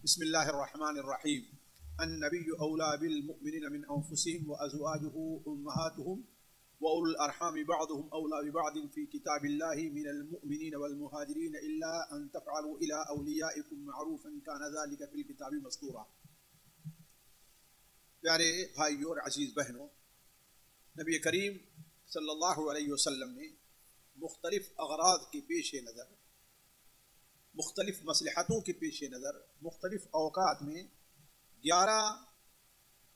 بسم اللہ الرحمن الرحیم النبی اولا بالمؤمنین من انفسهم وازواجه امہاتهم واولو الارحام بعضهم اولا ببعض في كتاب الله من المؤمنین والمهاجرین الا ان تفعلوا الى اولیائکم معروفا كان ذلك في الكتاب مسطورا۔ پیارے بھائیوں اور عزیز بہنوں، نبی کریم صلی اللہ علیہ وسلم نے مختلف اغراض کے پیش نظر، مختلف مصلحتوں کے پیش نظر مختلف اوقات میں 11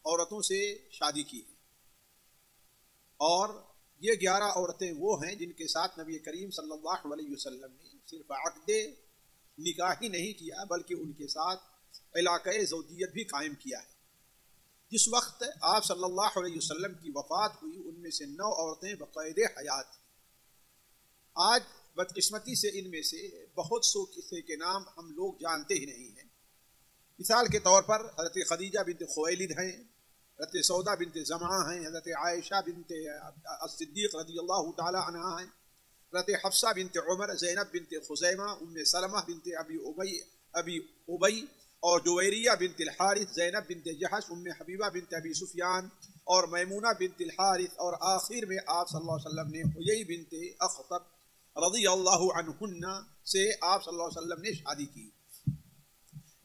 عورتوں سے شادی کی ہے، اور یہ 11 عورتیں وہ ہیں جن کے ساتھ نبی کریم صلی اللہ علیہ وسلم نے صرف عقد نکاح ہی نہیں کیا بلکہ ان کے ساتھ علاقۂ زوجیت بھی قائم کیا ہے۔ جس وقت آپ صلی اللہ علیہ وسلم کی وفات ہوئی ان میں سے 9 عورتیں بقید حیات تھیں۔ آج بدقسمتی سے ان میں سے بہت سو کسی کے نام ہم لوگ جانتے ہی نہیں ہیں۔ مثال کے طور پر حضرت خدیجہ بنت خویلد ہیں، حضرت سودا بنت زمعہ ہیں، حضرت عائشہ بنت الصدیق رضی اللہ تعالی عنہا ہیں، حضرت حفصہ بنت عمر، زینب بنت خزیمہ، ام سلمہ بنت ابی ابی اور جویریہ بنت الحارث، زینب بنت جحش، ام حبیبہ بنت ابی سفیان اور میمونہ بنت الحارث، اور آخر میں آپ صلی اللہ علیہ وسلم نے حیی بنت اخطب رضی اللہ عنہن سے آپ صلی اللہ علیہ وسلم نے شادی کی۔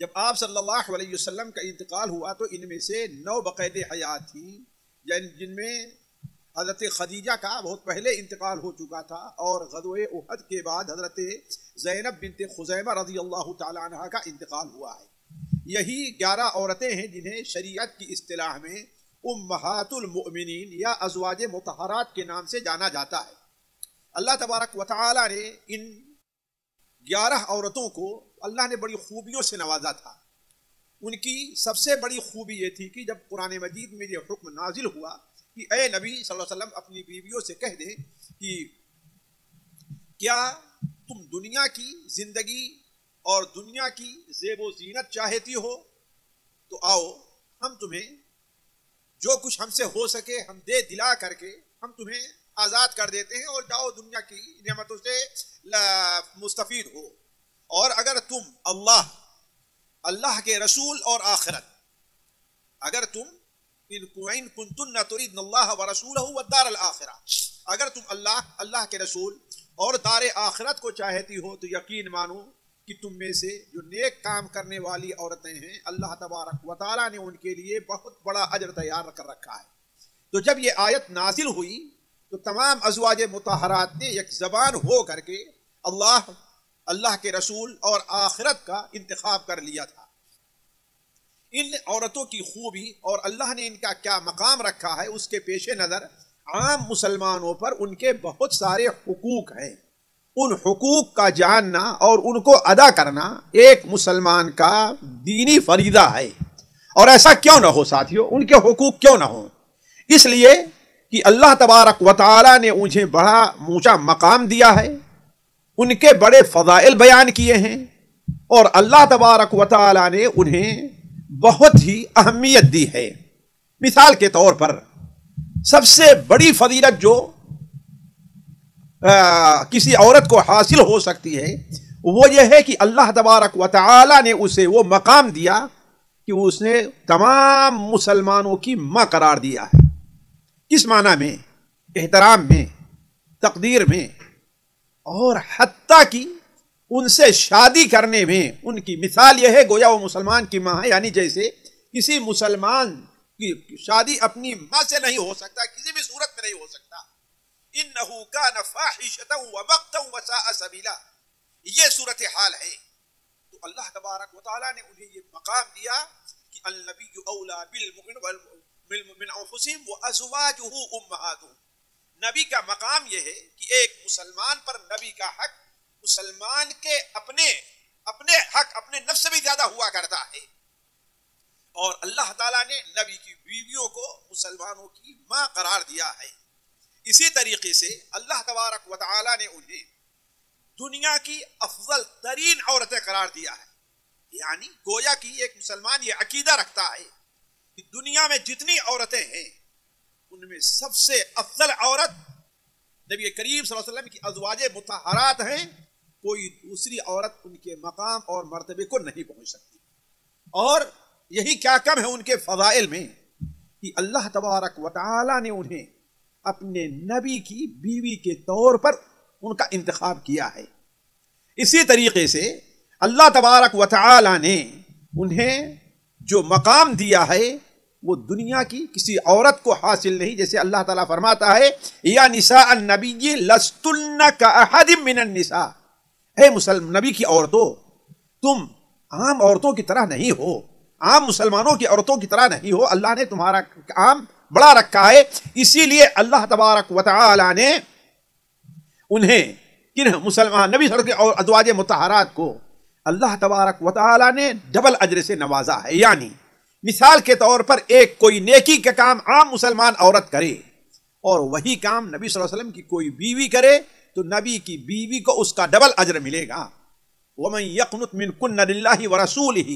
جب آپ صلی اللہ علیہ وسلم کا انتقال ہوا تو ان میں سے 9 بقید حیات تھیں، جن میں حضرت خدیجہ کا بہت پہلے انتقال ہو چکا تھا، اور غزوہ احد کے بعد حضرت زینب بنت خزیمہ رضی اللہ تعالی عنہا کا انتقال ہوا ہے۔ یہی 11 عورتیں ہیں جنہیں شریعت کی اصطلاح میں امہات المؤمنین یا ازواج مطہرات کے نام سے جانا جاتا ہے۔ اللہ تبارک و تعالی نے ان 11 عورتوں کو اللہ نے بڑی خوبیوں سے نوازا تھا۔ ان کی سب سے بڑی خوبی یہ تھی کہ جب قرآن مجید میں یہ حکم نازل ہوا کہ اے نبی صلی اللہ علیہ وسلم اپنی بیویوں سے کہہ دیں کہ کیا تم دنیا کی زندگی اور دنیا کی زیب و زینت چاہتی ہو تو آؤ ہم تمہیں جو کچھ ہم سے ہو سکے ہم دے دلا کر کے ہم تمہیں آزاد کر دیتے ہیں، اور جاؤ دنیا کی نعمتوں سے مستفید ہو۔ اور اگر تم اللہ کے رسول اور آخرت، اگر تم ان کنتن تریدن اللہ ورسولہ والدار الآخرہ، اگر تم اللہ کے رسول اور دار آخرت کو چاہتی ہو تو یقین مانو کہ تم میں سے جو نیک کام کرنے والی عورتیں ہیں اللہ تبارک و تعالیٰ نے ان کے لیے بہت بڑا اجر تیار کر رکھا ہے۔ تو جب یہ آیت نازل ہوئی تو تمام ازواج مطہرات نے ایک زبان ہو کر کے اللہ کے رسول اور آخرت کا انتخاب کر لیا تھا۔ ان عورتوں کی خوبی اور اللہ نے ان کا کیا مقام رکھا ہے اس کے پیش نظر عام مسلمانوں پر ان کے بہت سارے حقوق ہیں۔ ان حقوق کا جاننا اور ان کو ادا کرنا ایک مسلمان کا دینی فریضہ ہے، اور ایسا کیوں نہ ہو ساتھیو، ان کے حقوق کیوں نہ ہوں؟ اس لیے کہ اللہ تبارک و تعالی نے انہیں بڑا اونچا مقام دیا ہے، ان کے بڑے فضائل بیان کیے ہیں، اور اللہ تبارک و تعالی نے انہیں بہت ہی اہمیت دی ہے۔ مثال کے طور پر سب سے بڑی فضیلت جو کسی عورت کو حاصل ہو سکتی ہے وہ یہ ہے کہ اللہ تبارک و تعالی نے اسے وہ مقام دیا کہ اس نے تمام مسلمانوں کی ماں قرار دیا ہے۔ کس معنی میں؟ احترام میں، تقدیر میں، اور حتیٰ کہ ان سے شادی کرنے میں ان کی مثال یہ ہے گویا وہ مسلمان کی ماں ہے، یعنی جیسے کسی مسلمان کی شادی اپنی ماں سے نہیں ہو سکتا، کسی بھی صورت میں نہیں ہو سکتا۔ انہو کان فاحشۃ ومقتا وساء سبیلا، یہ صورتحال ہے۔ تو اللہ تبارک و تعالیٰ نے انہیں یہ مقام دیا کہ النبی اولا بالمؤمنین من انفسهم وازواجہ امہاتہم۔ نبی کا مقام یہ ہے کہ ایک مسلمان پر نبی کا حق مسلمان کے اپنے حق اپنے نفس سے بھی زیادہ ہوا کرتا ہے، اور اللہ تعالیٰ نے نبی کی بیویوں کو مسلمانوں کی ماں قرار دیا ہے۔ اسی طریقے سے اللہ تبارک و تعالیٰ نے انہیں دنیا کی افضل ترین عورتیں قرار دیا ہے، یعنی گویا کہ ایک مسلمان یہ عقیدہ رکھتا ہے کہ دنیا میں جتنی عورتیں ہیں ان میں سب سے افضل عورت نبی کریم صلی اللہ علیہ وسلم کی ازواج مطہرات ہیں، کوئی دوسری عورت ان کے مقام اور مرتبے کو نہیں پہنچ سکتی۔ اور یہی کیا کم ہے ان کے فضائل میں کہ اللہ تبارک و تعالی نے انہیں اپنے نبی کی بیوی کے طور پر ان کا انتخاب کیا ہے. اسی طریقے سے اللہ تبارک و تعالی نے انہیں جو مقام دیا ہے وہ دنیا کی کسی عورت کو حاصل نہیں. جیسے اللہ تعالیٰ فرماتا ہے یا نساء النبی لستن کاحد من النساء، اے نبی کی عورتوں تم عام عورتوں کی طرح نہیں ہو، عام مسلمانوں کی عورتوں کی طرح نہیں ہو. اللہ نے تمہارا کام بڑا رکھا ہے. اسی لیے اللہ تبارک و تعالی نے انہیں کن مسلمان نبی صلی اللہ علیہ وسلم اور ازواج مطہرات کو اللہ تبارک و تعالی نے ڈبل اجر سے نوازا ہے. یعنی مثال کے طور پر ایک کوئی نیکی کا کام عام مسلمان عورت کرے اور وہی کام نبی صلی اللہ علیہ وسلم کی کوئی بیوی کرے تو نبی کی بیوی کو اس کا ڈبل اجر ملے گا. وَمَن يَقْنُتْ مِنْكُنَّ لِلَّهِ وَرَسُولِهِ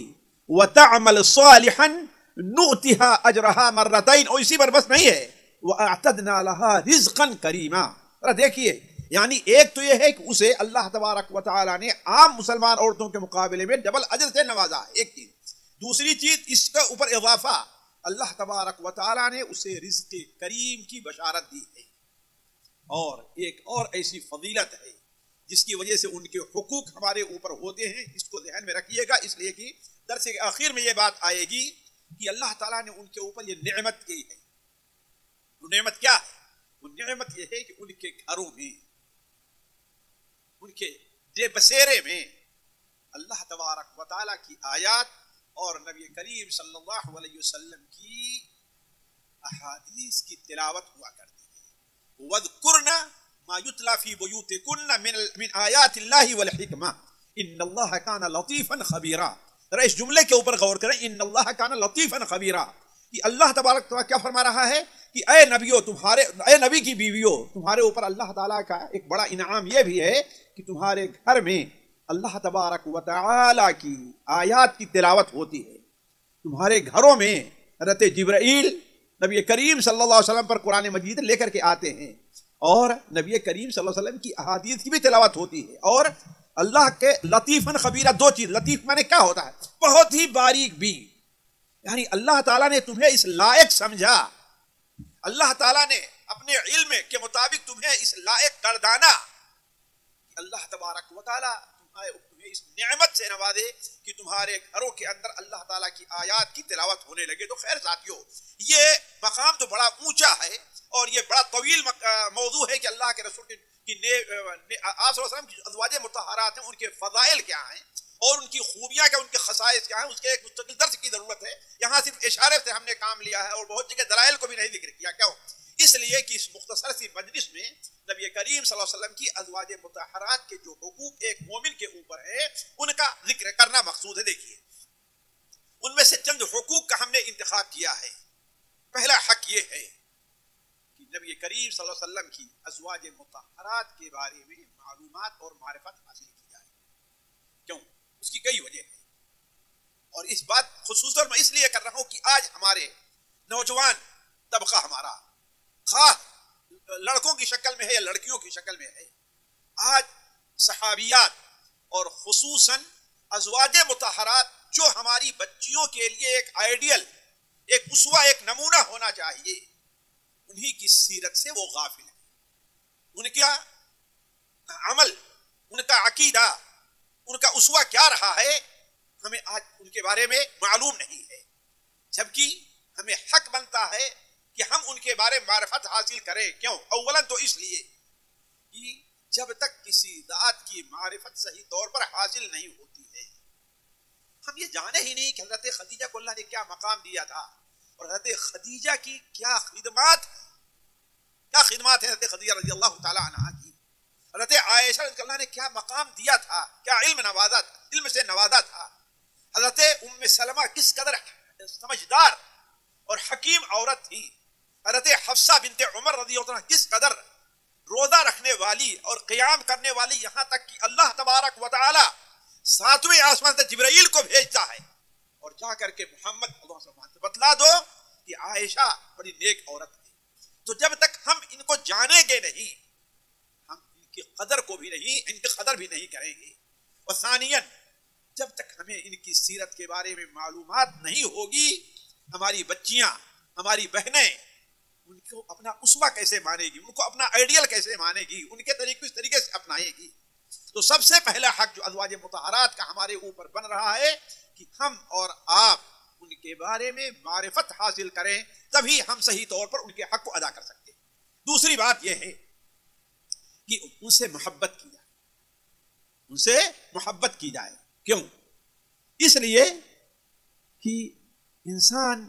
وَتَعْمَلْ صَالِحًا نُؤْتِهَا أَجْرَهَا مَرَّتَيْنِ. اور اسی پر بس نہیں ہے وَأَعْتَدْنَا لَهَا رِزْقًا كَرِيمًا. دیکھیے یعنی ایک تو یہ ہے کہ اسے اللہ تبارک و تعالی نے عام مسلمان عورتوں کے مقابلے میں ڈبل اجر سے نوازا ہے. ایک چیز. دوسری چیز اس کے اوپر اضافہ اللہ تبارک و تعالی نے اسے رزق کریم کی بشارت دی ہے. اور ایک اور ایسی فضیلت ہے جس کی وجہ سے ان کے حقوق ہمارے اوپر ہوتے ہیں. اس کو ذہن میں رکھیے گا اس لیے کہ درس کے آخر میں یہ بات آئے گی کہ اللہ تعالیٰ نے ان کے اوپر یہ نعمت کی ہے. وہ نعمت کیا ہے؟ وہ نعمت یہ ہے کہ ان کے گھروں میں ان کے دے بسیرے میں اللہ تبارک و تعالیٰ کی آیات اور نبی کریم صلی اللہ علیہ وسلم کی احادیث کی تلاوت ہوا کرتی ہے. وَاذْكُرْنَا ما يتلى في بيوتكن من آیات اللہ والحکمہ ان اللہ کان لطیفا خبیرا. ذرا اس جملے کے اوپر غور کریں ان اللہ کان لطیفا خبیرا. کہ اللہ تبارک تعالیٰ کیا فرما رہا ہے کہ اے نبیو اے نبی کی بیویو تمہارے اوپر اللہ تعالیٰ کا ایک بڑا انعام یہ بھی ہے کہ تمہارے گھر میں اللہ تبارک و تعالیٰ کی آیات کی تلاوت ہوتی ہے. تمہارے گھروں میں حضرت جبرائیل نبی کریم صلی اللہ علیہ وسلم پر قرآن مجید لے کر کے آتے ہیں اور نبی کریم صلی اللہ علیہ وسلم کی احادیث کی بھی تلاوت ہوتی ہے. اور اللہ کے لطیفاً خبیرہ دو چیز. لطیف معنی کیا ہوتا ہے؟ بہت ہی باریک بھی. یعنی اللہ تعالیٰ نے تمہیں اس لائق سمجھا، اللہ تعالیٰ نے اپنے علم کے مطابق تمہیں اس لائق گردانا کہ اللہ تبارک و تعالیٰ تمہیں اس نعمت سے نوازے کہ تمہارے گھروں کے اندر اللہ تعالیٰ کی آیات کی تلاوت ہونے لگے. تو خیر ساتھیو یہ مقام تو بڑا اونچا ہے اور یہ بڑا طویل موضوع ہے کہ اللہ کے رسول کی آپ صلی اللہ علیہ وسلم کی ازواج مطہرات ہیں ان کے فضائل کیا ہیں اور ان کی خوبیاں کیا، ان کے خصائص کیا ہیں، اس کے ایک مستقل درس کی ضرورت ہے. یہاں صرف اشارے سے ہم نے کام لیا ہے اور بہت جگہ دلائل کو بھی نہیں ذکر کیا. کیوں؟ اس لیے کہ اس مختصر سی مجلس میں نبی کریم صلی اللہ علیہ وسلم کی ازواج مطہرات کے جو حقوق ایک مومن کے اوپر ہے ان کا ذکر کرنا مقصود ہے. دیکھیے ان میں سے چند حقوق کا ہم نے انتخاب کیا ہے. پہلا حق یہ ہے کہ نبی کریم صلی اللہ علیہ وسلم کی ازواج مطہرات کے بارے میں معلومات اور معرفت حاصل کی جائے. کیوں؟ اس کی کئی وجہ ہے اور اس بات خصوصاً میں اس لیے کر رہا ہوں کہ آج ہمارے نوجوان طبقہ ہمارا خواہ لڑکوں کی شکل میں ہے یا لڑکیوں کی شکل میں ہے، آج صحابیات اور خصوصاً ازواج مطہرات جو ہماری بچیوں کے لیے ایک آئیڈیل، ایک اسوہ، ایک نمونہ ہونا چاہیے، انہی کی سیرت سے وہ غافل ہیں. ان کا عمل، ان کا عقیدہ، ان کا اسوہ کیا رہا ہے ہمیں آج ان کے بارے میں معلوم نہیں ہے. جبکہ ہمیں حق بنتا ہے کہ ہم ان کے بارے میں معرفت حاصل کریں. کیوں؟ اولاً تو اس لیے کہ جب تک کسی ذات کی معرفت صحیح طور پر حاصل نہیں ہوتی ہے ہم یہ جانے ہی نہیں کہ حضرت خدیجہ کو اللہ نے کیا مقام دیا تھا اور حضرت خدیجہ کی کیا خدمات ہیں حضرت خدیجہ رضی اللہ تعالی عنہا کی. حضرت عائشہ رضی اللہ نے کیا مقام دیا تھا، کیا علم سے نوازا تھا. حضرت ام سلمہ کس قدر سمجھدار اور حکیم عورت تھی. حضرت حفصہ بنت عمر رضی اللہ عنہ کس قدر روزہ رکھنے والی اور قیام کرنے والی، یہاں تک کہ اللہ تبارک و تعالی 7ویں آسمان سے جبرائیل کو بھیجتا ہے اور جا کر کے محمد صلی اللہ علیہ وسلم سے بتلا دو کہ عائشہ بڑی نیک عورت ہے. تو جب تک ہم ان کو جانیں گے نہیں ہم ان کی قدر بھی نہیں کریں گے. اور ثانیاً جب تک ہمیں ان کی سیرت کے بارے میں معلومات نہیں ہوگی، ہماری بچیاں، ہماری بہنیں ان کو اپنا اسوہ کیسے مانے گی، ان کو اپنا آئیڈیل کیسے مانے گی، ان کے طریقے اس طریقے سے اپنائے گی؟ تو سب سے پہلا حق جو ازواج مطہرات کا ہمارے اوپر بن رہا ہے کہ ہم اور آپ ان کے بارے میں معرفت حاصل کریں، تبھی ہم صحیح طور پر ان کے حق کو ادا کر سکتے ہیں۔ دوسری بات یہ ہے کہ ان سے محبت کی جائے، ان سے محبت کی جائے۔ کیوں؟ اس لیے کہ انسان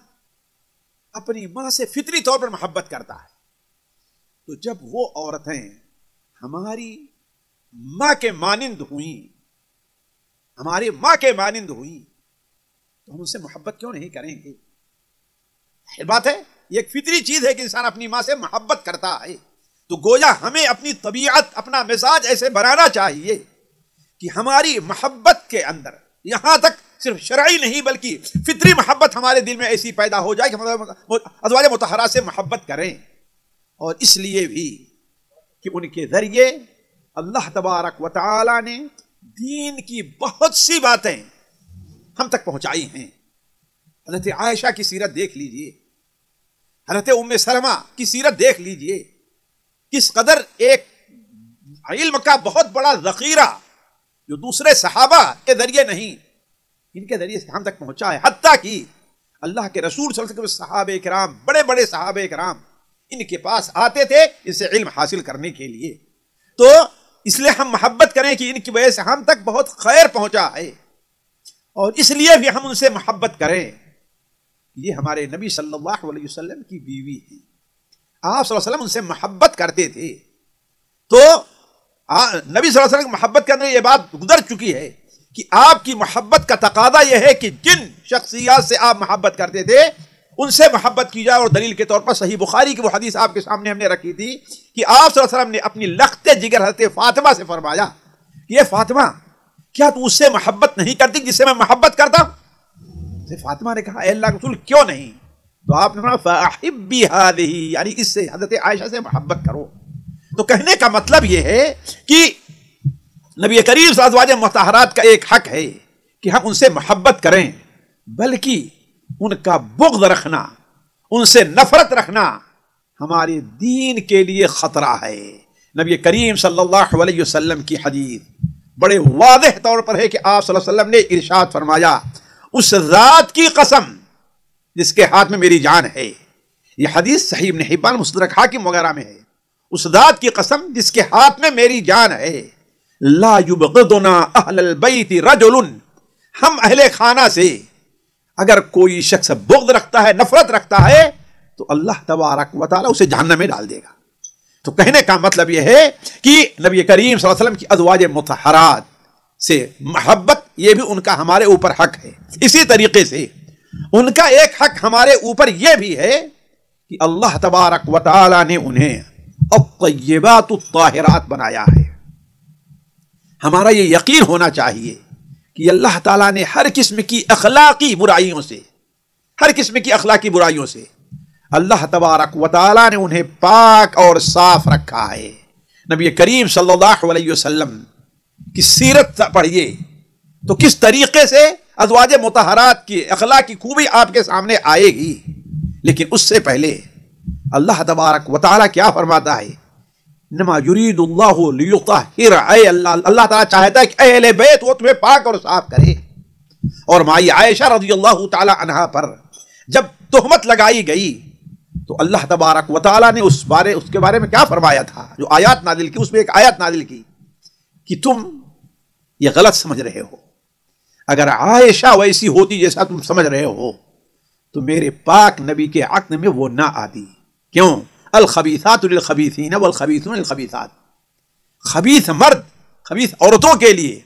اپنی ماں سے فطری طور پر محبت کرتا ہے، تو جب وہ عورتیں ہماری ماں کے مانند ہوئیں، ہماری ماں کے مانند ہوئیں، تو ہم ان سے محبت کیوں نہیں کریں گے؟ بات ہے، یہ ایک فطری چیز ہے کہ انسان اپنی ماں سے محبت کرتا ہے، تو گویا ہمیں اپنی طبیعت، اپنا مزاج ایسے بنانا چاہیے کہ ہماری محبت کے اندر یہاں تک صرف شرعی نہیں بلکہ فطری محبت ہمارے دل میں ایسی پیدا ہو جائے کہ ہم ازواج مطہرات سے محبت کریں۔ اور اس لیے بھی کہ ان کے ذریعے اللہ تبارک و تعالی نے دین کی بہت سی باتیں ہم تک پہنچائی ہیں۔ حضرت عائشہ کی سیرت دیکھ لیجئے، حضرت ام سلمہ کی سیرت دیکھ لیجئے، کس قدر ایک علم کا بہت بڑا ذخیرہ جو دوسرے صحابہ کے ذریعے نہیں، ان کے ذریعے سے ہم تک پہنچا ہے۔ حتیٰ کہ اللہ کے رسول صلی اللہ علیہ وسلم صحابہ کرام، بڑے بڑے صحابہ کرام ان کے پاس آتے تھے اس سے علم حاصل کرنے کے لیے۔ تو اس لیے ہم محبت کریں کہ ان کی وجہ سے ہم تک بہت خیر پہنچا ہے، اور اس لیے بھی ہم ان سے محبت کریں۔ یہ ہمارے نبی صلی اللہ علیہ وسلم کی بیوی ہیں، آپ صلی اللہ علیہ وسلم ان سے محبت کرتے تھے۔ تو نبی صلی اللہ علیہ وسلم محبت کرنے یہ بات گزر چکی ہے کہ آپ کی محبت کا تقاضا یہ ہے کہ جن شخصیات سے آپ محبت کرتے تھے ان سے محبت کی جائے۔ اور دلیل کے طور پر صحیح بخاری کی وہ حدیث آپ کے سامنے ہم نے رکھی تھی کہ آپ صلی اللہ علیہ وسلم نے اپنی لخت جگر حضرت فاطمہ سے فرمایا کہ یہ فاطمہ، کیا تو اس سے محبت نہیں کرتی جس سے میں محبت کرتا ہوں؟ فاطمہ نے کہا اے اللہ کے رسول کیوں نہیں؟ تو آپ نے فرمایا فَأَحِبِّ هَذِهِ، یعنی اس سے حضرت عائشہ سے محبت کرو۔ تو کہنے کا مطلب یہ ہے کہ نبی کریم صلی اللہ علیہ وسلم مطہرات کا ایک حق ہے کہ ہم ان سے محبت کریں، بلکہ ان کا بغض رکھنا، ان سے نفرت رکھنا ہمارے دین کے لیے خطرہ ہے۔ نبی کریم صلی اللہ علیہ وسلم کی حدیث بڑے واضح طور پر ہے کہ آپ صلی اللہ علیہ وسلم نے ارشاد فرمایا اس ذات کی قسم جس کے ہاتھ میں میری جان ہے۔ یہ حدیث صحیح ابن حبان، مستدرک حاکم وغیرہ میں ہے۔ اس ذات کی قسم جس کے ہاتھ میں میری جان ہے، لا یبغضنا اہل البیت رجل، ہم اہل خانہ سے اگر کوئی شخص بغض رکھتا ہے، نفرت رکھتا ہے، تو اللہ تبارک و تعالی اسے جہنم میں ڈال دے گا۔ تو کہنے کا مطلب یہ ہے کہ نبی کریم صلی اللہ علیہ وسلم کی ازواج مطہرات سے محبت یہ بھی ان کا ہمارے اوپر حق ہے۔ اسی طریقے سے ان کا ایک حق ہمارے اوپر یہ بھی ہے کہ اللہ تبارک و تعالی نے انہیں الطیبات الطاہرات بنایا ہے۔ ہمارا یہ یقین ہونا چاہیے کہ اللہ تعالیٰ نے ہر قسم کی اخلاقی برائیوں سے، ہر قسم کی اخلاقی برائیوں سے اللہ تبارک و تعالیٰ نے انہیں پاک اور صاف رکھا ہے۔ نبی کریم صلی اللہ علیہ وسلم کی سیرت پڑھیے تو کس طریقے سے ازواج مطہرات کی اخلاقی خوبی آپ کے سامنے آئے گی، لیکن اس سے پہلے اللہ تبارک و تعالیٰ کیا فرماتا ہے؟ انما یرید اللہ لیطہر، اے اللہ تعالیٰ چاہتا ہے کہ اہل بیت وہ تمہیں پاک اور صاف کرے۔ اور مائی عائشہ رضی اللہ تعالی عنہا پر جب تہمت لگائی گئی تو اللہ تبارک و تعالیٰ نے اس کے بارے میں کیا فرمایا تھا؟ جو آیات نازل کی، اس میں ایک آیات نازل کی کہ تم یہ غلط سمجھ رہے ہو، اگر عائشہ ویسی ہوتی جیسا تم سمجھ رہے ہو تو میرے پاک نبی کے عقد میں وہ نہ آتی۔ کیوں؟ الخبیثات للخبیثین والخبیثون للخبیثات، خبیث مرد خبیث عورتوں کے لیے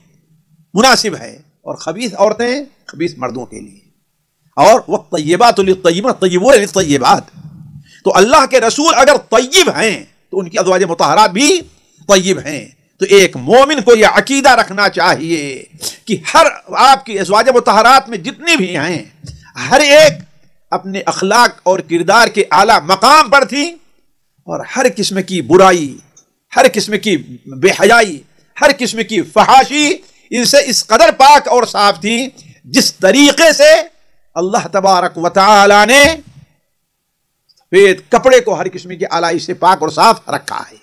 مناسب ہے اور خبیث عورتیں خبیث مردوں کے لیے، اور والطیبات للطیبین والطیبون للطیبات۔ تو اللہ کے رسول اگر طیب ہیں تو ان کی ازواج مطہرات بھی طیب ہیں۔ تو ایک مومن کو یہ عقیدہ رکھنا چاہیے کہ ہر آپ کی ازواج مطہرات میں جتنی بھی ہیں ہر ایک اپنے اخلاق اور کردار کے اعلیٰ مقام پر تھی، اور ہر قسم کی برائی، ہر قسم کی بے حیائی، ہر قسم کی فحاشی ان سے اس قدر پاک اور صاف تھیں جس طریقے سے اللہ تبارک و تعالی نے سفید کپڑے کو ہر قسم کی آلائش سے پاک اور صاف رکھا ہے.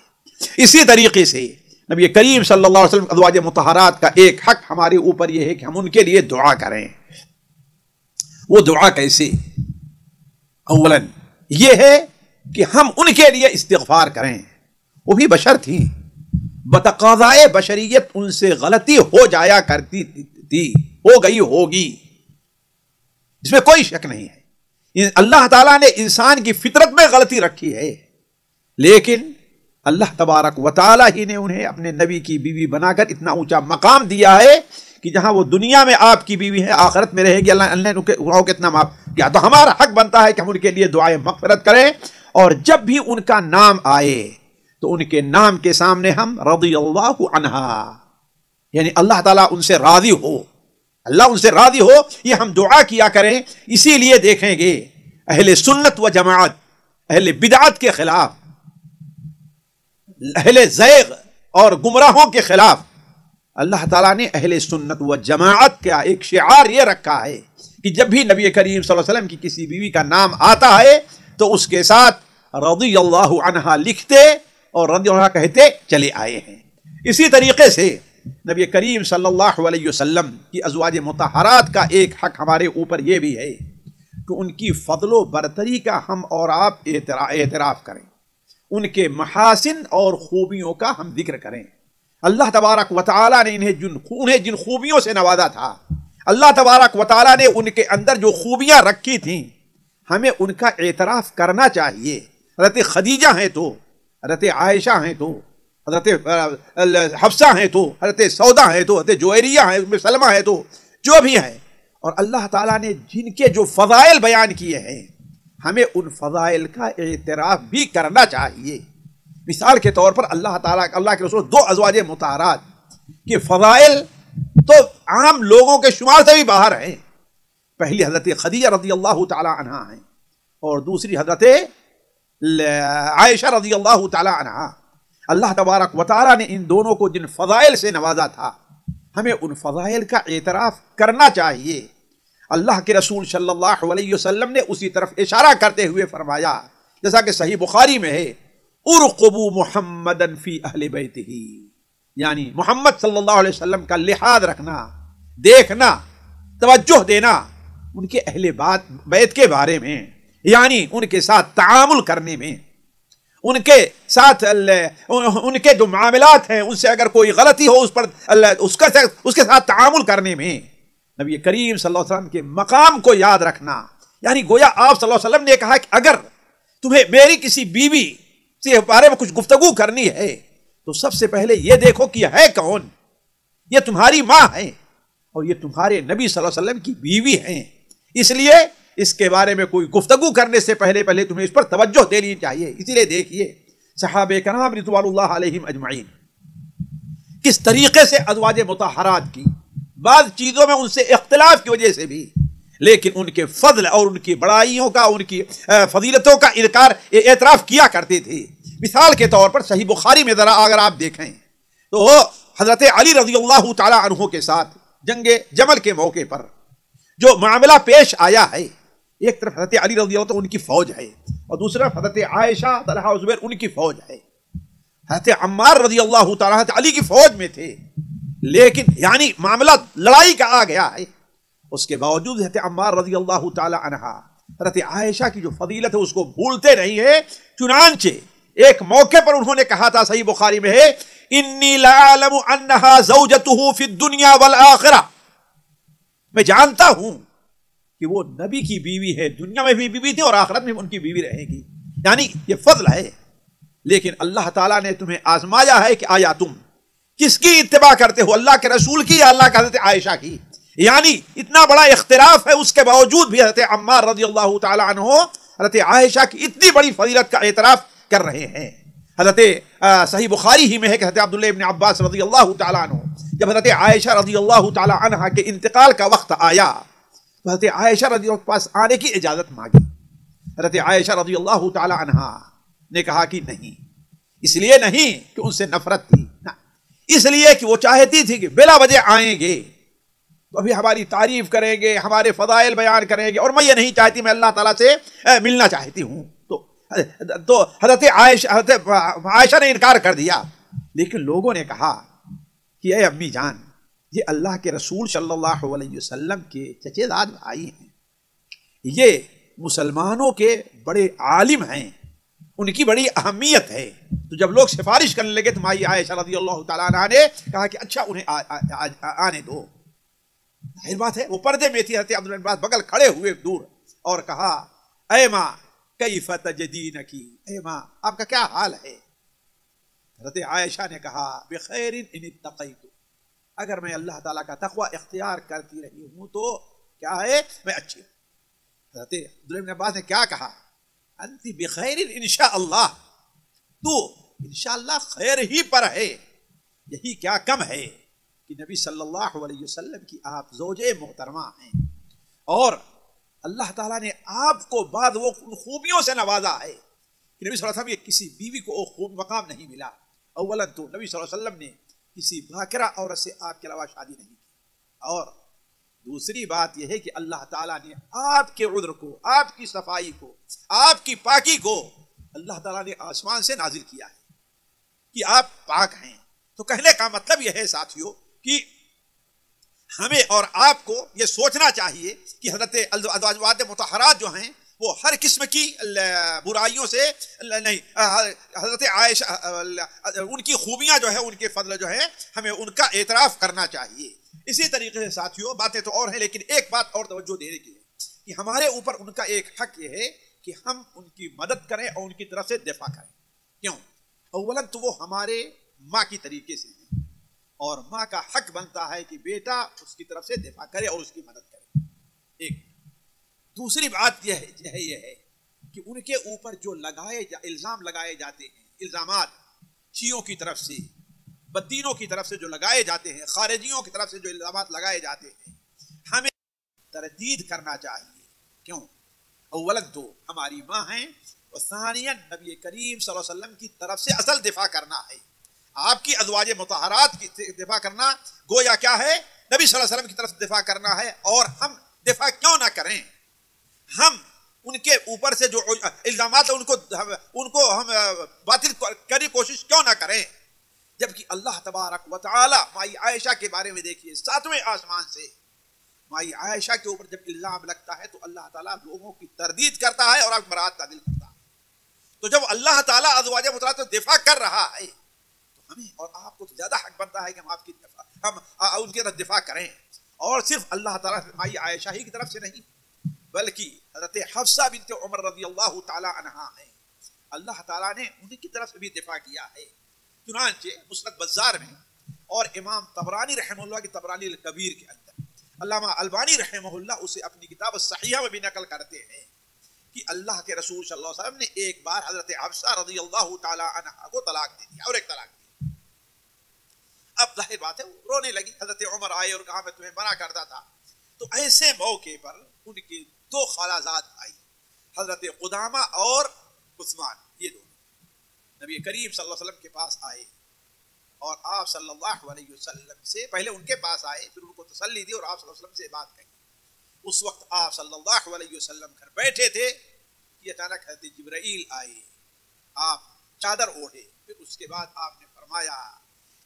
اسی طریقے سے نبی کریم صلی اللہ علیہ وسلم ازواج مطہرات کا ایک حق ہمارے اوپر یہ ہے کہ ہم ان کے لیے دعا کریں. وہ دعا کیسے؟ اولاً یہ ہے کہ ہم ان کے لیے استغفار کریں. وہ بھی بشر تھیں، بتقاضائے بشریت ان سے غلطی ہو جایا کرتی تھی، ہو گئی ہوگی، اس میں کوئی شک نہیں ہے. اللہ تعالیٰ نے انسان کی فطرت میں غلطی رکھی ہے، لیکن اللہ تبارک و تعالیٰ ہی نے انہیں اپنے نبی کی بیوی بنا کر اتنا اونچا مقام دیا ہے کہ جہاں وہ دنیا میں آپ کی بیوی ہے آخرت میں رہے گی. اللہ نے گناہوں کو اتنا معاف کیا، تو ہمارا حق بنتا ہے کہ ہم ان کے لیے دعائیں مغفرت کریں، اور جب بھی ان کا نام آئے تو ان کے نام کے سامنے ہم رضی اللہ عنہا، یعنی اللہ تعالیٰ ان سے راضی ہو، اللہ ان سے راضی ہو، یہ ہم دعا کیا کریں. اسی لیے دیکھیں گے اہل سنت و جماعت، اہل بدعت کے خلاف، اہل زیغ اور گمراہوں کے خلاف اللہ تعالیٰ نے اہل سنت و جماعت کا ایک شعار یہ رکھا ہے کہ جب بھی نبی کریم صلی اللہ علیہ وسلم کی کسی بیوی کا نام آتا ہے تو اس کے ساتھ رضی اللہ عنہا لکھتے اور رضی اللہ کہتے چلے آئے ہیں. اسی طریقے سے نبی کریم صلی اللہ علیہ وسلم کی ازواج مطہرات کا ایک حق ہمارے اوپر یہ بھی ہے کہ ان کی فضل و برتری کا ہم اور آپ اعتراف کریں، ان کے محاسن اور خوبیوں کا ہم ذکر کریں. اللہ تبارک و تعالیٰ نے انہیں جن خوبیوں سے نوازا تھا، اللہ تبارک و تعالیٰ نے ان کے اندر جو خوبیاں رکھی تھیں ہمیں ان کا اعتراف کرنا چاہیے. حضرت خدیجہ ہیں تو، حضرت عائشہ ہیں تو، حضرت حفصہ ہیں تو، حضرت سودا ہیں تو، حضرت جویریہ ہیں، ام سلمہ ہیں تو، جو بھی ہیں، اور اللہ تعالیٰ نے جن کے جو فضائل بیان کیے ہیں ہمیں ان فضائل کا اعتراف بھی کرنا چاہیے. مثال کے طور پر اللہ تعالیٰ اللہ کے رسول دو ازواج مطہرات کے فضائل تو عام لوگوں کے شمار سے بھی باہر ہیں. پہلی حضرت خدیجہ رضی اللہ تعالی عنہا ہیں اور دوسری حضرت عائشہ رضی اللہ تعالی عنہا. اللہ تبارک و تعالیٰ نے ان دونوں کو جن فضائل سے نوازا تھا ہمیں ان فضائل کا اعتراف کرنا چاہیے. اللہ کے رسول صلی اللہ علیہ وسلم نے اسی طرف اشارہ کرتے ہوئے فرمایا، جیسا کہ صحیح بخاری میں ہے، ارقبوا محمدا فی اہل بیتہ، یعنی محمد صلی اللہ علیہ وسلم کا لحاظ رکھنا، دیکھنا، توجہ دینا ان کے اہل بیت کے بارے میں، یعنی ان کے ساتھ تعامل کرنے میں، ان کے ساتھ ان کے جو معاملات ہیں ان سے اگر کوئی غلطی ہو اس کے ساتھ تعامل کرنے میں. نبی کریم صلی اللہ علیہ وسلم کے مقام کو یاد رکھنا، یعنی گویا آپ صلی اللہ علیہ وسلم نے کہا کہ اگر تمہیں میری کسی بیوی سے بارے میں کچھ گفتگو کرنی ہے تو سب سے پہلے یہ دیکھو کہ یہ ہے کون. یہ تمہاری ماں ہے اور یہ تمہارے نبی صلی اللہ علیہ وسلم کی بیوی ہیں، اس لیے اس کے بارے میں کوئی گفتگو کرنے سے پہلے تمہیں اس پر توجہ دینی چاہیے. اسی لیے دیکھیے صحابہ کرام رضوان اللہ علیہم اجمعین کس طریقے سے ازواج مطہرات کی بعض چیزوں میں ان سے اختلاف کی وجہ سے بھی، لیکن ان کے فضل اور ان کی بڑائیوں کا، ان کی فضیلتوں کا اعتراف کیا کرتے تھے. مثال کے طور پر صحیح بخاری میں ذرا اگر آپ دیکھیں تو حضرت علی رضی اللہ تعالی عنہ کے ساتھ جنگ جمل کے موقع پر جو معاملہ پیش آیا ہے، ایک طرف حضرت علی رضی اللہ عنہ ان کی فوج ہے اور دوسری طرف حضرت عائشہ، طلحہ و زبیر ان کی فوج ہے. حضرت عمار رضی اللہ تعالی حضرت علی کی فوج میں تھے، لیکن یعنی معاملہ لڑائی کا آ گیا ہے، اس کے باوجود حضرت عمار رضی اللہ تعالی عنہ حضرت عائشہ کی جو فضیلت ہے اس کو بھولتے نہیں ہے. چنانچہ ایک موقع پر انہوں نے کہا تھا، صحیح بخاری میں ہے، انی لعالم انہا زوجتہ فی الدنیا والآخرہ، میں جانتا ہوں کہ وہ نبی کی بیوی ہے، دنیا میں بھی بیوی تھی اور آخرت میں ان کی بیوی رہے گی. یعنی یہ فضل ہے. لیکن اللہ تعالیٰ نے تمہیں آزمایا ہے کہ آیا تم کس کی اتباع کرتے ہو، اللہ کے رسول کی یا اللہ کے حضرت عائشہ کی. یعنی اتنا بڑا اختلاف ہے، اس کے باوجود بھی حضرت عمار رضی اللہ تعالی عنہ حضرت عائشہ کی اتنی بڑی فضیلت کا اعتراف کر رہے ہیں. حضرت صحیح بخاری ہی میں ہے کہ حضرت عبداللہ ابن عباس رضی اللہ تعالی عنہ جب حضرت عائشہ رضی اللہ تعالی عنہ کے انتقال کا وقت آیا تو حضرت عائشہ رضی اللہ کے پاس آنے کی اجازت مانگی. حضرت عائشہ رضی اللہ تعالی عنہ نے کہا کہ نہیں، اس لیے نہیں کہ ان سے نفرت تھی، اس لیے کہ وہ چاہتی تھی کہ بلا وجہ آئیں گے تو ابھی ہماری تعریف کریں گے، ہمارے فضائل بیان کریں گے، اور میں یہ نہیں چاہتی، میں اللہ تعالیٰ سے ملنا چاہتی ہوں. تو حضرت عائشہ نے انکار کر دیا. لیکن لوگوں نے کہا کہ اے امی جان، یہ اللہ کے رسول صلی اللہ علیہ وسلم کے چچے داد بھائی ہیں، یہ مسلمانوں کے بڑے عالم ہیں، ان کی بڑی اہمیت ہے. تو جب لوگ سفارش کرنے لگے تو مائی عائشہ رضی اللہ تعالیٰ عنہ نے کہا کہ اچھا انہیں آنے دو. ظاہر بات ہے وہ پردے میں تھی. حضرت عبداللہ بن عباس بغل کھڑے ہوئے دور اور کہا اے ماں کیف تجدینکی، اے ماں آپ کا کیا حال ہے؟ حضرت عائشہ نے کہا بخیر ان اتقیت، اگر میں اللہ تعالیٰ کا تقوی اختیار کرتی رہی ہوں تو کیا ہے، میں اچھی ہوں. حضرت عبداللہ بن عباس نے کیا کہا، انت بخیر انشاءاللہ، تو انشاءاللہ خیر ہی پر ہے. یہی کیا کم ہے کہ نبی صلی اللہ علیہ وسلم کی آپ زوجے محترمہ ہیں، اور اللہ تعالیٰ نے آپ کو بعد وہ خوبیوں سے نوازا ہے کہ نبی صلی اللہ علیہ وسلم کسی بیوی کو وہ خوب مقام نہیں ملا. اولا تو نبی صلی اللہ علیہ وسلم نے کسی باکرہ عورت سے آپ کے علاوہ شادی نہیں کی، اور دوسری بات یہ ہے کہ اللہ تعالیٰ نے آپ کے عذر کو، آپ کی صفائی کو، آپ کی پاکی کو اللہ تعالیٰ نے آسمان سے نازل کیا ہے کہ آپ پاک ہیں. تو کہنے کا مطلب یہ ہے ساتھیوں کہ ہمیں اور آپ کو یہ سوچنا چاہیے کہ حضرت ازواج مطہرات جو ہیں وہ ہر قسم کی برائیوں سے نہیں، حضرت عائشہ ان کی خوبیاں جو ہے، ان کے فضل جو ہے، ہمیں ان کا اعتراف کرنا چاہیے. اسی طریقے سے ساتھیوں باتیں تو اور ہیں، لیکن ایک بات اور توجہ دینے کی ہے کہ ہمارے اوپر ان کا ایک حق یہ ہے کہ ہم ان کی مدد کریں اور ان کی طرف سے دفاع کریں. کیوں؟ اولاً تو وہ ہمارے ماں کی طریقے سے ہیں، اور ماں کا حق بنتا ہے کہ بیٹا اس کی طرف سے دفاع کرے اور اس کی مدد کرے. ایک دوسری بات یہ ہے کہ ان کے اوپر جو الزام لگائے جاتے ہیں، الزامات شیعوں کی طرف سے، بدینوں کی طرف سے جو لگائے جاتے ہیں، خارجیوں کی طرف سے جو الزامات لگائے جاتے ہیں، ہمیں تردید کرنا چاہیے. کیوں؟ اولاً تو ہماری ماں ہیں، اور ثانیاً نبی کریم صلی اللہ علیہ وسلم کی طرف سے اصل دفاع کرنا ہے. آپ کی ازواج مطہرات کی دفاع کرنا گویا کیا ہے، نبی صلی اللہ علیہ وسلم کی طرف سے دفاع کرنا ہے. اور ہم دفاع کیوں نہ کریں، ہم ان کے اوپر سے جو الزامات ہیں ان کو ہم باطل کرنے کی کوشش کیوں نہ کریں، جبکہ اللہ تبارک و تعالی مائی عائشہ کے بارے میں دیکھیے، 7ویں آسمان سے مائی عائشہ کے اوپر جب الزام لگتا ہے تو اللہ تعالیٰ لوگوں کی تردید کرتا ہے اور آپ برات تعدیل کرتا ہے. تو جب اللہ تعالیٰ ازواج مطہرات سے دفاع کر رہا ہے تو ہمیں اور آپ کو تو زیادہ حق بنتا ہے کہ ہم ان کی طرف دفاع کریں. اور صرف اللہ تعالیٰ مائی عائشہ ہی کی طرف سے نہیں، بلکہ حضرت حفصہ بنت عمر رضی اللہ تعالی عنہا ہیں، اللہ تعالیٰ نے ان کی طرف سے بھی دفاع کیا ہے. چنانچہ مسند بزار میں اور امام طبرانی رحمہ اللہ کی طبرانی الکبیر کے اندر علامہ البانی رحمہ اللہ اسے اپنی کتاب الصحیحہ میں بھی نقل کرتے ہیں کہ اللہ کے رسول صلی اللہ علیہ وسلم نے ایک بار حضرت حفصہ رضی اللہ تعالی عنہا کو طلاق دے دیا اور ایک طلاق دی. اب ظاہر بات ہے وہ رونے لگی. حضرت عمر آئے اور کہا میں تمہیں منع کرتا تھا. تو ایسے موقع پر ان کی 2 خالازاد آئی، حضرت قدامہ اور عثمان، یہ دونوں نبی کریم صلی اللہ علیہ وسلم کے پاس آئے اور آپ صلی اللہ علیہ وسلم سے پہلے ان کے پاس آئے، پھر ان کو تسلی دی اور آپ صلی اللہ علیہ وسلم سے بات کہی. اس وقت آپ صلی اللہ علیہ وسلم گھر بیٹھے تھے کہ اچانک حضرت جبرائیل آئے. آپ چادر اوڑھے، پھر اس کے بعد آپ نے فرمایا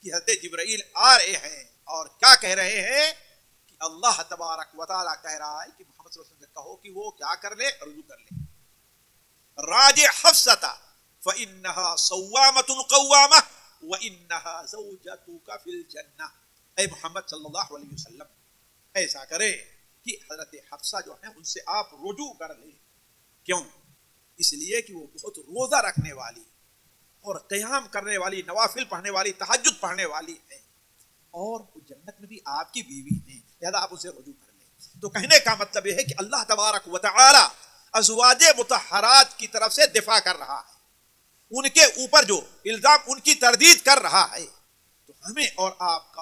کہ حضرت جبرائیل آ رہے ہیں اور کیا کہہ رہے ہیں کہ اللہ تبارک و تعالیٰ کہہ رہا ہے کہ محمد صلی اللہ علیہ وسلم سے کہو کہ وہ کیا کر لے، رجوع کر لے. راجع حفصہ فإنها صوامة قوامة وإنها زوجتك في الجنة. اے محمد صلی اللہ علیہ وسلم ایسا کرے کہ حضرت حفصہ جو ہیں ان سے آپ رجوع کر لیں. کیوں؟ اس لیے کہ وہ بہت روزہ رکھنے والی اور قیام کرنے والی، نوافل پڑھنے والی، تہجد پڑھنے والی ہیں، اور وہ جنت میں بھی آپ کی بیوی ہیں، لہذا آپ اسے رجوع کر لیں. تو کہنے کا مطلب یہ ہے کہ اللہ تبارک و تعالی ازواج مطہرات کی طرف سے دفاع کر رہا ہے، ان کے اوپر جو الزام ان کی تردید کر رہا ہے. تو ہمیں اور آپ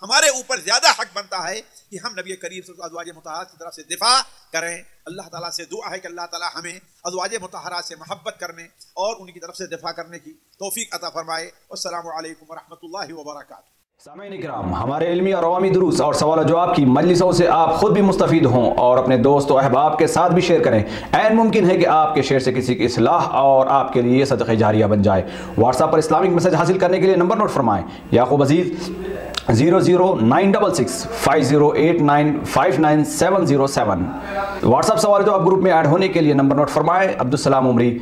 ہمارے اوپر زیادہ حق بنتا ہے کہ ہم نبی کریم صلی اللہ علیہ وسلم ازواج مطہرات کی طرف سے دفاع کریں. اللہ تعالیٰ سے دعا ہے کہ اللہ تعالیٰ ہمیں ازواج مطہرات سے محبت کرنے اور ان کی طرف سے دفاع کرنے کی توفیق عطا فرمائے. والسلام علیکم ورحمۃ اللہ وبرکاتہ. سامعین اکرام، ہمارے علمی اور عوامی دروس اور سوال و جواب کی مجلسوں سے آپ خود بھی مستفید ہوں اور اپنے دوست و احباب کے ساتھ بھی شیئر کریں. عین ممکن ہے کہ آپ کے شیئر سے کسی کی اصلاح اور آپ کے لیے صدقہ جاریہ بن جائے. واٹس ایپ پر اسلامک میسج حاصل کرنے کے لیے نمبر نوٹ فرمائیں: یعقوب عزیز 00966 5089 59707. واٹس ایپ سوال و جواب گروپ میں ایڈ ہونے کے لیے نمبر نوٹ فرمائیں: عبدالسلام عمری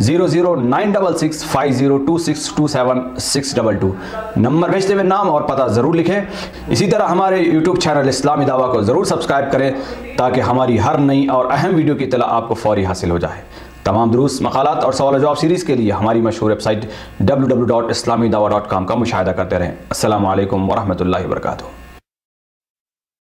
00966 5026 27622. نمبر بھیجتے ہوئے نام اور پتہ ضرور لکھیں. اسی طرح ہمارے یوٹیوب چینل اسلامی دعویٰ کو ضرور سبسکرائب کریں تاکہ ہماری ہر نئی اور اہم ویڈیو کی اطلاع آپ کو فوری حاصل ہو جائے. تمام دروس، مقالات اور سوال و جواب سیریز کے لیے ہماری مشہور ویب سائٹ www.islamidawah.com کا مشاہدہ کرتے رہیں. السلام علیکم ورحمۃ اللہ وبرکاتہ.